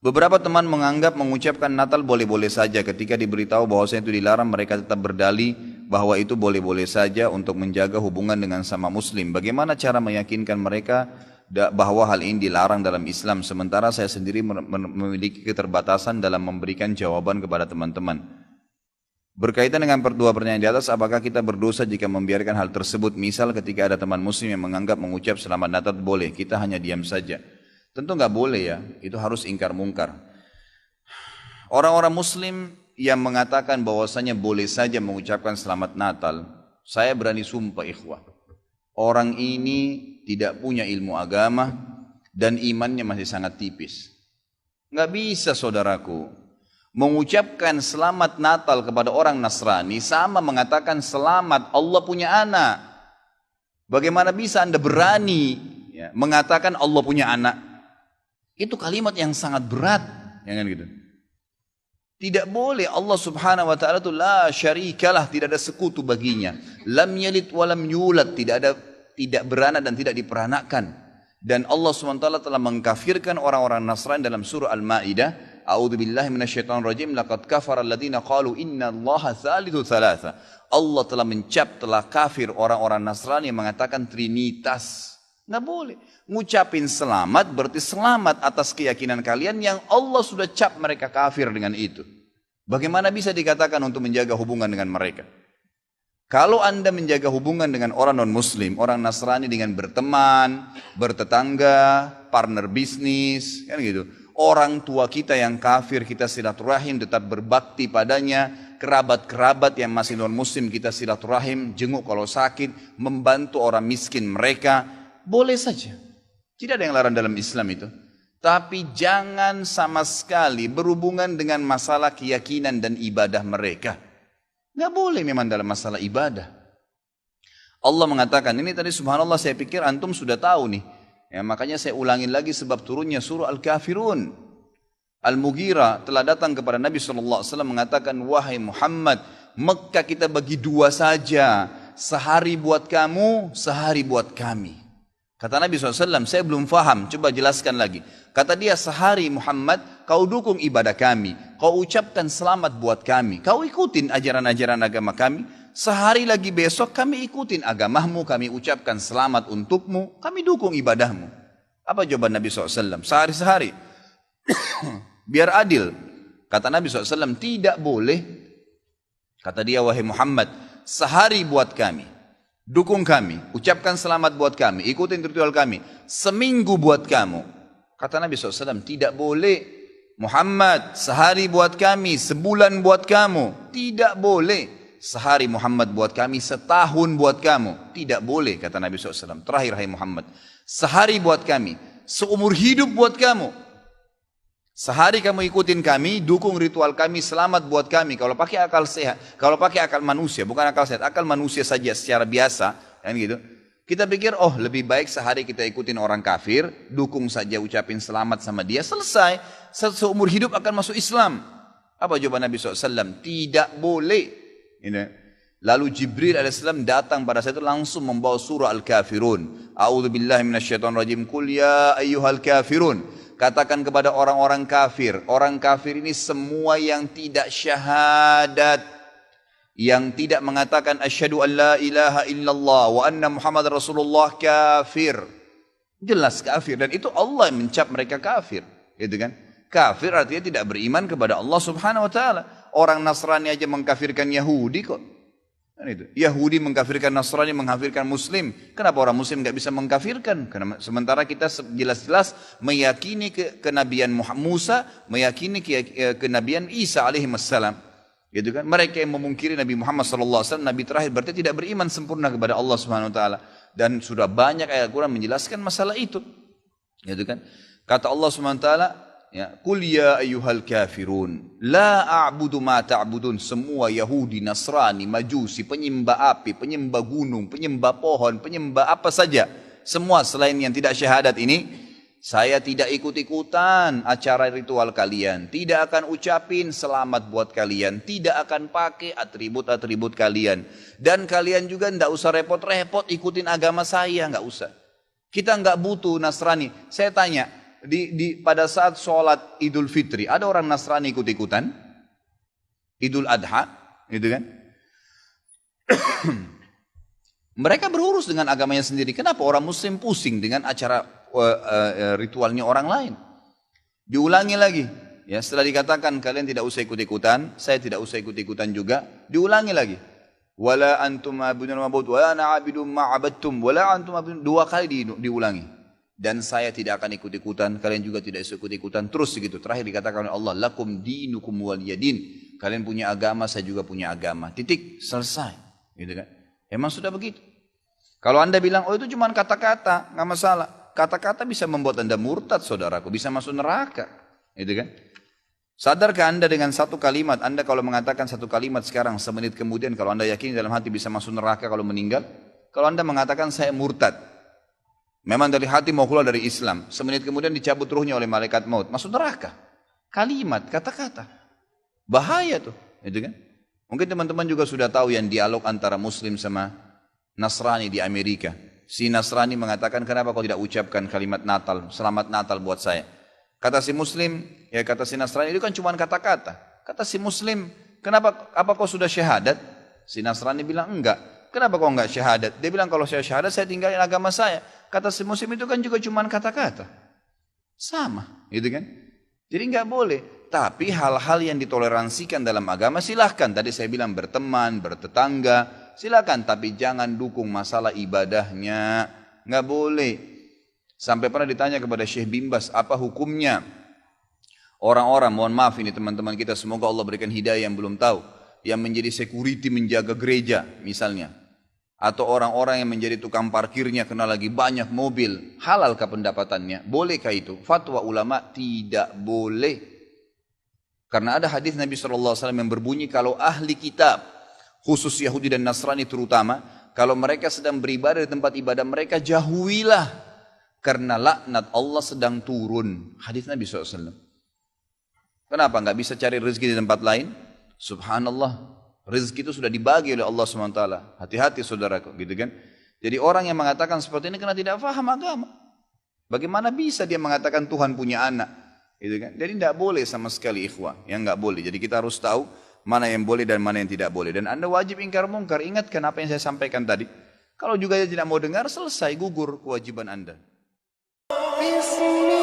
Beberapa teman menganggap mengucapkan Natal boleh-boleh saja. Ketika diberitahu bahwasanya itu dilarang, mereka tetap berdalih bahwa itu boleh-boleh saja untuk menjaga hubungan dengan sama muslim. Bagaimana cara meyakinkan mereka bahwa hal ini dilarang dalam Islam, sementara saya sendiri memiliki keterbatasan dalam memberikan jawaban kepada teman-teman. Berkaitan dengan dua pertanyaan di atas, apakah kita berdosa jika membiarkan hal tersebut? Misal ketika ada teman muslim yang menganggap mengucap selamat Natal boleh, kita hanya diam saja. Tentu nggak boleh ya, itu harus ingkar mungkar. Orang-orang muslim yang mengatakan bahwasanya boleh saja mengucapkan selamat Natal, saya berani sumpah ikhwah, orang ini tidak punya ilmu agama dan imannya masih sangat tipis. Nggak bisa saudaraku, mengucapkan selamat Natal kepada orang Nasrani sama mengatakan selamat Allah punya anak. Bagaimana bisa Anda berani ya, mengatakan Allah punya anak? Itu kalimat yang sangat berat, ya kan gitu. Tidak boleh. Allah Subhanahu wa taala itu la syarikalah, tidak ada sekutu baginya. Lam yalid wa lam yulad, tidak beranak dan tidak diperanakan. Dan Allah Subhanahu wa taala telah mengkafirkan orang-orang Nasrani dalam surah Al-Maidah, a'udzubillahi minasyaitonir rajim, laqad kafara alladziina qalu innallaha tsalitsu tsalatsa. Allah telah telah kafir orang-orang Nasrani yang mengatakan trinitas. Nggak boleh. Ngucapin selamat berarti selamat atas keyakinan kalian yang Allah sudah cap mereka kafir dengan itu. Bagaimana bisa dikatakan untuk menjaga hubungan dengan mereka? Kalau Anda menjaga hubungan dengan orang non-muslim, orang Nasrani dengan berteman, bertetangga, partner bisnis, kan gitu. Orang tua kita yang kafir kita silaturahim, tetap berbakti padanya. Kerabat-kerabat yang masih non-muslim kita silaturahim, jenguk kalau sakit, membantu orang miskin mereka. Boleh saja. Tidak ada yang larang dalam Islam itu. Tapi jangan sama sekali berhubungan dengan masalah keyakinan dan ibadah mereka. Nggak boleh memang dalam masalah ibadah. Allah mengatakan, ini tadi subhanallah saya pikir antum sudah tahu nih. Ya, makanya saya ulangin lagi sebab turunnya surah Al-Kafirun. Al-Mughirah telah datang kepada Nabi SAW mengatakan, wahai Muhammad, Mekah kita bagi dua saja. Sehari buat kamu, sehari buat kami. Kata Nabi SAW, saya belum faham, coba jelaskan lagi. Kata dia, sehari Muhammad, kau dukung ibadah kami. Kau ucapkan selamat buat kami. Kau ikutin ajaran-ajaran agama kami. Sehari lagi besok kami ikutin agamamu, kami ucapkan selamat untukmu. Kami dukung ibadahmu. Apa jawaban Nabi SAW? Sehari-sehari. Biar adil. Kata Nabi SAW, tidak boleh. Kata dia, wahai Muhammad, sehari buat kami. Dukung kami, ucapkan selamat buat kami, ikutin ritual kami. Seminggu buat kamu. Kata Nabi SAW, tidak boleh. Muhammad, sehari buat kami, sebulan buat kamu. Tidak boleh. Sehari Muhammad buat kami, setahun buat kamu. Tidak boleh, kata Nabi SAW. Terakhir, hai Muhammad, sehari buat kami, seumur hidup buat kamu. Sehari kamu ikutin kami, dukung ritual kami, selamat buat kami. Kalau pakai akal sehat, kalau pakai akal manusia, bukan akal sehat, akal manusia saja secara biasa, kan gitu. Kita pikir, oh lebih baik sehari kita ikutin orang kafir, dukung saja, ucapin selamat sama dia, selesai. Seumur hidup akan masuk Islam. Apa jawaban Nabi SAW? Tidak boleh. Ini. Lalu Jibril AS datang pada saat itu langsung membawa surah Al-Kafirun. A'udzubillahi minasyaitonirrajim. Qul ya ayyuhal kafirun. Katakan kepada orang-orang kafir. Orang kafir ini semua yang tidak syahadat. Yang tidak mengatakan asyhadu an la ilaha illallah wa anna Muhammad Rasulullah kafir. Jelas kafir. Dan itu Allah yang mencap mereka kafir. Gitu kan? Kafir artinya tidak beriman kepada Allah Subhanahu wa taala. Orang Nasrani aja mengkafirkan Yahudi kok. Itu. Yahudi mengkafirkan Nasrani, mengkafirkan Muslim. Kenapa orang Muslim nggak bisa mengkafirkan? Karena sementara kita jelas-jelas meyakini kenabian Musa, meyakini kenabian Isa alaihissalam. Gitu kan? Mereka yang memungkiri Nabi Muhammad SAW, Nabi terakhir, berarti tidak beriman sempurna kepada Allah Subhanahu Wa Taala. Dan sudah banyak ayat Al-Quran menjelaskan masalah itu. Gitu kan? Kata Allah Subhanahu Wa Taala, ya, Qul ya ayyuhal kafirun la a'budu ma ta'budun. Semua Yahudi, Nasrani, Majusi, penyembah api, penyembah gunung, penyembah pohon, penyembah apa saja, semua selain yang tidak syahadat ini, saya tidak ikut-ikutan acara ritual kalian, tidak akan ucapin selamat buat kalian, tidak akan pakai atribut-atribut kalian, dan kalian juga tidak usah repot-repot ikutin agama saya, nggak usah. Kita nggak butuh Nasrani. Saya tanya, pada saat sholat Idul Fitri, ada orang Nasrani ikut-ikutan, Idul Adha, gitu kan? Mereka berurus dengan agamanya sendiri. Kenapa orang Muslim pusing dengan acara ritualnya orang lain? Diulangi lagi. Ya, setelah dikatakan kalian tidak usah ikut-ikutan, saya tidak usah ikut-ikutan juga, diulangi lagi. Wala antum ma'budun ma'bud, wala ana 'abidun ma'abadtum, wala antum ma'budun, 2 kali diulangi. Dan saya tidak akan ikut-ikutan, kalian juga tidak usah ikut-ikutan, terus begitu. Terakhir dikatakan oleh Allah, lakum dinukum waliyadin. Kalian punya agama, saya juga punya agama. Titik, selesai. Gitu kan? Emang sudah begitu. Kalau Anda bilang, oh itu cuma kata-kata, nggak masalah. Kata-kata bisa membuat Anda murtad, saudaraku, bisa masuk neraka. Gitu kan? Sadarkah Anda dengan satu kalimat, Anda kalau mengatakan satu kalimat sekarang, semenit kemudian kalau Anda yakin dalam hati bisa masuk neraka kalau meninggal, kalau Anda mengatakan saya murtad, memang dari hati mau keluar dari Islam, semenit kemudian dicabut ruhnya oleh malaikat maut, masuk neraka. Kalimat, kata-kata. Bahaya tuh, gitu kan? Mungkin teman-teman juga sudah tahu yang dialog antara Muslim sama Nasrani di Amerika. Si Nasrani mengatakan, kenapa kau tidak ucapkan kalimat Natal, selamat Natal buat saya? Kata si Muslim, ya kata si Nasrani, itu kan cuma kata-kata. Kata si Muslim, kenapa, apa kau sudah syahadat? Si Nasrani bilang, enggak. Kenapa kau enggak syahadat? Dia bilang, kalau saya syahadat, saya tinggalin agama saya. Kata si Muslim, itu kan juga cuma kata-kata. Sama, gitu kan? Jadi enggak boleh. Tapi hal-hal yang ditoleransikan dalam agama, silahkan. Tadi saya bilang berteman, bertetangga, silahkan. Tapi jangan dukung masalah ibadahnya. Enggak boleh. Sampai pernah ditanya kepada Syekh Bimbas, apa hukumnya orang-orang, mohon maaf ini teman-teman kita, semoga Allah berikan hidayah yang belum tahu, yang menjadi security menjaga gereja misalnya, atau orang-orang yang menjadi tukang parkirnya karena lagi banyak mobil, halalkah pendapatannya? Bolehkah itu? Fatwa ulama tidak boleh. Karena ada hadis Nabi SAW yang berbunyi, kalau ahli kitab, khusus Yahudi dan Nasrani terutama, kalau mereka sedang beribadah di tempat ibadah mereka, jauhilah. Karena laknat Allah sedang turun. Hadis Nabi SAW. Kenapa nggak bisa cari rezeki di tempat lain? Subhanallah. Rezeki itu sudah dibagi oleh Allah SWT. Hati-hati saudaraku, gitu kan? Jadi orang yang mengatakan seperti ini karena tidak faham agama. Bagaimana bisa dia mengatakan Tuhan punya anak? Gitu kan? Jadi tidak boleh sama sekali ikhwah. Yang nggak boleh. Jadi kita harus tahu mana yang boleh dan mana yang tidak boleh. Dan Anda wajib ingkar mungkar. Ingatkan apa yang saya sampaikan tadi. Kalau juga dia tidak mau dengar, selesai, gugur kewajiban Anda. باسم